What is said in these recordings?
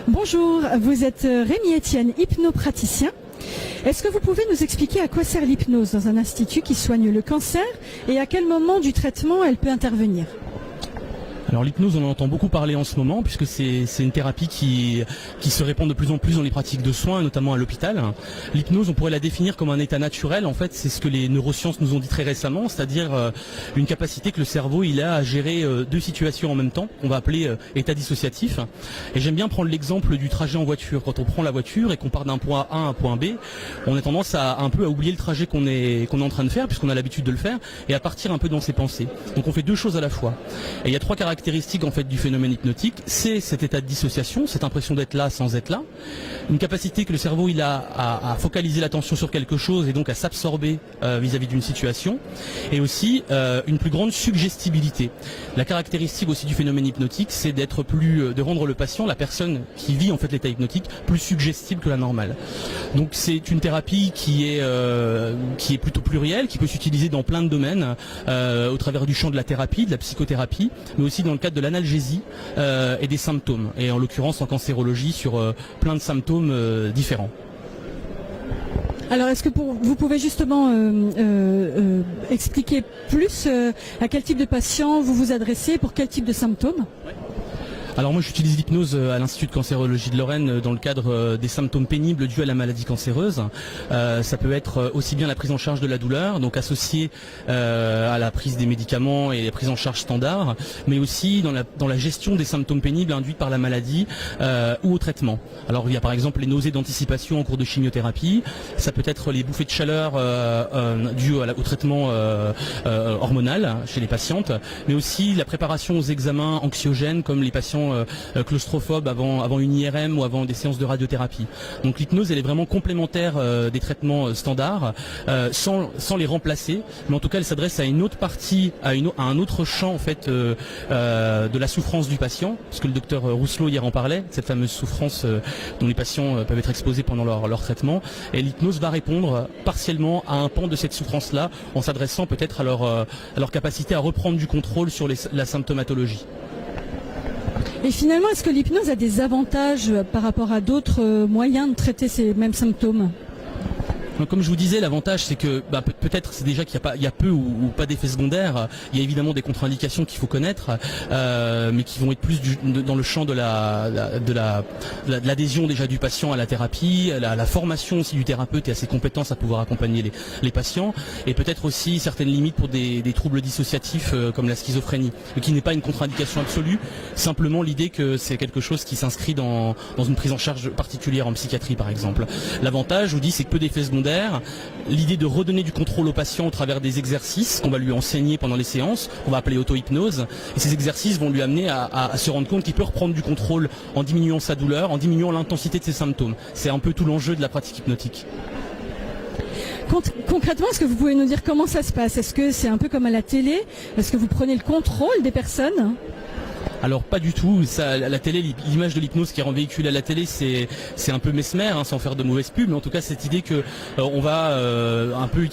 Bonjour, vous êtes Rémi Etienne, hypnopraticien. Est-ce que vous pouvez nous expliquer à quoi sert l'hypnose dans un institut qui soigne le cancer et à quel moment du traitement elle peut intervenir ? Alors l'hypnose, on en entend beaucoup parler en ce moment puisque c'est une thérapie qui se répand de plus en plus dans les pratiques de soins, notamment à l'hôpital. L'hypnose, on pourrait la définir comme un état naturel. En fait, c'est ce que les neurosciences nous ont dit très récemment, c'est-à-dire une capacité que le cerveau il a à gérer deux situations en même temps, qu'on va appeler état dissociatif. Et j'aime bien prendre l'exemple du trajet en voiture. Quand on prend la voiture et qu'on part d'un point A à un point B, on a tendance à un peu à oublier le trajet qu'on est en train de faire puisqu'on a l'habitude de le faire et à partir un peu dans ses pensées. Donc on fait deux choses à la fois. Et il y a trois caractéristiques en fait du phénomène hypnotique, c'est cet état de dissociation, cette impression d'être là sans être là, une capacité que le cerveau il a à focaliser l'attention sur quelque chose et donc à s'absorber vis-à-vis d'une situation, et aussi une plus grande suggestibilité. La caractéristique aussi du phénomène hypnotique, c'est de rendre le patient, la personne qui vit en fait l'état hypnotique, plus suggestible que la normale. Donc c'est une thérapie qui est plutôt plurielle, qui peut s'utiliser dans plein de domaines, au travers du champ de la thérapie, de la psychothérapie, mais aussi dans le cadre de l'analgésie et des symptômes, et en l'occurrence en cancérologie sur plein de symptômes différents. Alors est-ce que vous pouvez justement expliquer plus à quel type de patient vous vous adressez, pour quel type de symptômes ? Alors moi j'utilise l'hypnose à l'Institut de cancérologie de Lorraine dans le cadre des symptômes pénibles dus à la maladie cancéreuse. Ça peut être aussi bien la prise en charge de la douleur, donc associée à la prise des médicaments et les prises en charge standards, mais aussi dans la gestion des symptômes pénibles induits par la maladie ou au traitement. Alors il y a par exemple les nausées d'anticipation en cours de chimiothérapie, ça peut être les bouffées de chaleur dues au traitement hormonal chez les patientes, mais aussi la préparation aux examens anxiogènes comme les patients claustrophobes avant une IRM ou avant des séances de radiothérapie. Donc l'hypnose elle est vraiment complémentaire des traitements standards sans les remplacer, mais en tout cas elle s'adresse à une autre partie, à un autre champ en fait de la souffrance du patient, parce que le docteur Rousselot hier en parlait, cette fameuse souffrance dont les patients peuvent être exposés pendant leur traitement, et l'hypnose va répondre partiellement à un pan de cette souffrance-là en s'adressant peut-être à leur capacité à reprendre du contrôle sur la symptomatologie. Et finalement, est-ce que l'hypnose a des avantages par rapport à d'autres moyens de traiter ces mêmes symptômes ? Comme je vous disais, l'avantage c'est que peut-être c'est déjà qu'il y a peu ou pas d'effets secondaires. Il y a évidemment des contre-indications qu'il faut connaître, mais qui vont être plus dans le champ de l'adhésion déjà du patient à la thérapie, la formation aussi du thérapeute et à ses compétences à pouvoir accompagner les patients, et peut-être aussi certaines limites pour des troubles dissociatifs comme la schizophrénie, mais qui n'est pas une contre-indication absolue, simplement l'idée que c'est quelque chose qui s'inscrit dans une prise en charge particulière en psychiatrie par exemple. L'avantage, je vous dis, c'est que peu d'effets secondaires. L'idée de redonner du contrôle au patient au travers des exercices qu'on va lui enseigner pendant les séances, qu'on va appeler auto-hypnose, et ces exercices vont lui amener à se rendre compte qu'il peut reprendre du contrôle en diminuant sa douleur, en diminuant l'intensité de ses symptômes. C'est un peu tout l'enjeu de la pratique hypnotique. Concrètement, est-ce que vous pouvez nous dire comment ça se passe ? Est-ce que c'est un peu comme à la télé ? Est-ce que vous prenez le contrôle des personnes ? Alors pas du tout, la télé, l'image de l'hypnose qui est véhiculée à la télé, c'est un peu mesmer, sans faire de mauvaise pub, mais en tout cas cette idée que on va un peu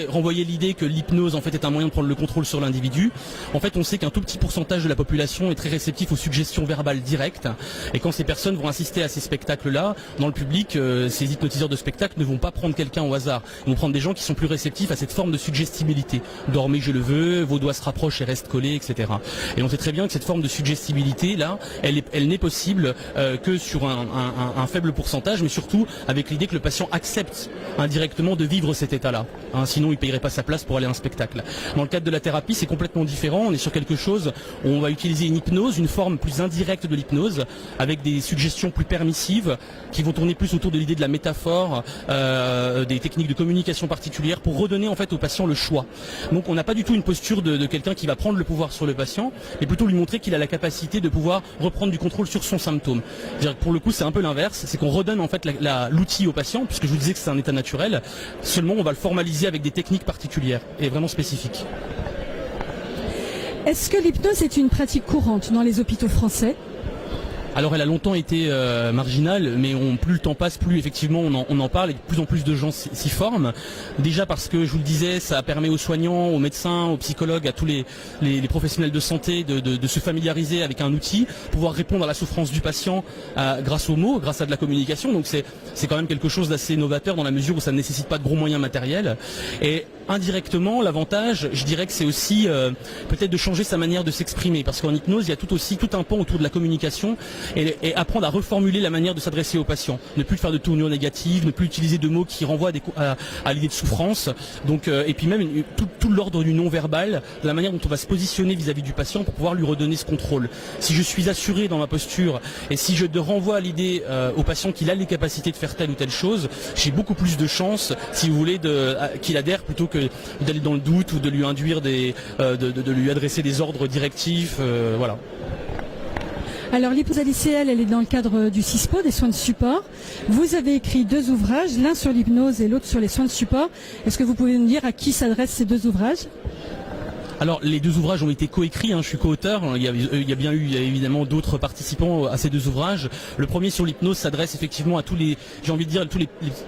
renvoyer l'idée que l'hypnose en fait est un moyen de prendre le contrôle sur l'individu. En fait, on sait qu'un tout petit pourcentage de la population est très réceptif aux suggestions verbales directes, et quand ces personnes vont assister à ces spectacles-là, dans le public, ces hypnotiseurs de spectacle ne vont pas prendre quelqu'un au hasard, ils vont prendre des gens qui sont plus réceptifs à cette forme de suggestibilité. Dormez, je le veux, vos doigts se rapprochent et restent collés, etc. Et on sait très bien que cette forme de suggestibilité là, elle n'est possible que sur un faible pourcentage, mais surtout avec l'idée que le patient accepte indirectement de vivre cet état-là. Sinon, il ne payerait pas sa place pour aller à un spectacle. Dans le cadre de la thérapie, c'est complètement différent. On est sur quelque chose où on va utiliser une hypnose, une forme plus indirecte de l'hypnose, avec des suggestions plus permissives, qui vont tourner plus autour de l'idée de la métaphore, des techniques de communication particulières, pour redonner en fait au patient le choix. Donc on n'a pas du tout une posture de quelqu'un qui va prendre le pouvoir sur le patient, mais plutôt lui montrer qu'il a la capacité de pouvoir reprendre du contrôle sur son symptôme. Pour le coup, c'est un peu l'inverse, c'est qu'on redonne en fait l'outil au patient, puisque je vous disais que c'est un état naturel, seulement on va le formaliser avec des techniques particulières et vraiment spécifiques. Est-ce que l'hypnose est une pratique courante dans les hôpitaux français ? Alors elle a longtemps été marginale, mais plus le temps passe, plus effectivement on en parle et de plus en plus de gens s'y forment. Déjà parce que, je vous le disais, ça permet aux soignants, aux médecins, aux psychologues, à tous les professionnels de santé de se familiariser avec un outil, pouvoir répondre à la souffrance du patient grâce aux mots, grâce à de la communication. Donc c'est quand même quelque chose d'assez novateur dans la mesure où ça ne nécessite pas de gros moyens matériels. Et indirectement, l'avantage, je dirais que c'est aussi peut-être de changer sa manière de s'exprimer, parce qu'en hypnose, il y a tout un pan autour de la communication et apprendre à reformuler la manière de s'adresser aux patients. Ne plus faire de tournures négatives, ne plus utiliser de mots qui renvoient à l'idée de souffrance. Donc, et puis même tout l'ordre du non-verbal, de la manière dont on va se positionner vis-à-vis du patient pour pouvoir lui redonner ce contrôle. Si je suis assuré dans ma posture et si je renvoie à l'idée au patient qu'il a les capacités de faire telle ou telle chose, j'ai beaucoup plus de chances, si vous voulez, qu'il adhère plutôt que d'aller dans le doute ou de lui induire de lui adresser des ordres directifs. Voilà. Alors l'hypnose ADCL, elle est dans le cadre du CISPO, des soins de support. Vous avez écrit 2 ouvrages, l'un sur l'hypnose et l'autre sur les soins de support. Est-ce que vous pouvez nous dire à qui s'adressent ces 2 ouvrages ? Alors les 2 ouvrages ont été coécrits, je suis co-auteur, il y a évidemment d'autres participants à ces 2 ouvrages. Le premier sur l'hypnose s'adresse effectivement à tous les, j'ai envie de dire,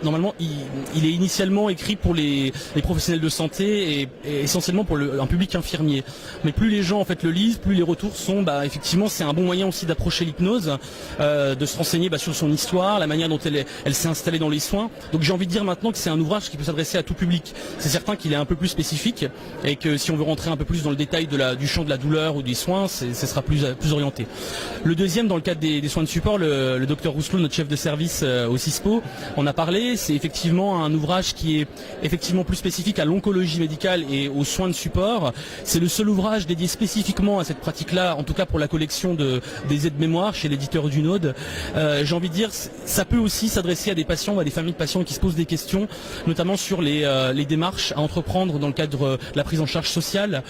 normalement il est initialement écrit pour les professionnels de santé et essentiellement pour un public infirmier. Mais plus les gens en fait le lisent, plus les retours sont, effectivement c'est un bon moyen aussi d'approcher l'hypnose, de se renseigner sur son histoire, la manière dont elle s'est installée dans les soins. Donc j'ai envie de dire maintenant que c'est un ouvrage qui peut s'adresser à tout public. C'est certain qu'il est un peu plus spécifique et que si on veut rentrer un peu plus dans le détail du champ de la douleur ou des soins, ce sera plus orienté. Le deuxième, dans le cadre des soins de support, le docteur Rousselot, notre chef de service au CISPO, en a parlé. C'est effectivement un ouvrage qui est effectivement plus spécifique à l'oncologie médicale et aux soins de support. C'est le seul ouvrage dédié spécifiquement à cette pratique-là, en tout cas pour la collection des aides-mémoires chez l'éditeur Dunod. J'ai envie de dire, ça peut aussi s'adresser à des patients ou à des familles de patients qui se posent des questions, notamment sur les démarches à entreprendre dans le cadre de la prise en charge sociale,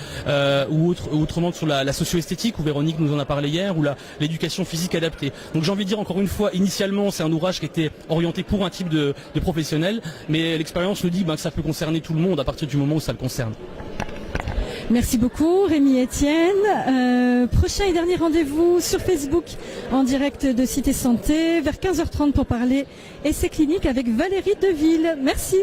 ou autrement sur la socio-esthétique, où Véronique nous en a parlé hier, ou l'éducation physique adaptée. Donc j'ai envie de dire encore une fois, initialement c'est un ouvrage qui était orienté pour un type de professionnel, mais l'expérience nous dit que ça peut concerner tout le monde à partir du moment où ça le concerne. Merci beaucoup Rémi Etienne. Prochain et dernier rendez-vous sur Facebook en direct de Cité Santé vers 15h30 pour parler essais cliniques avec Valérie Deville. Merci.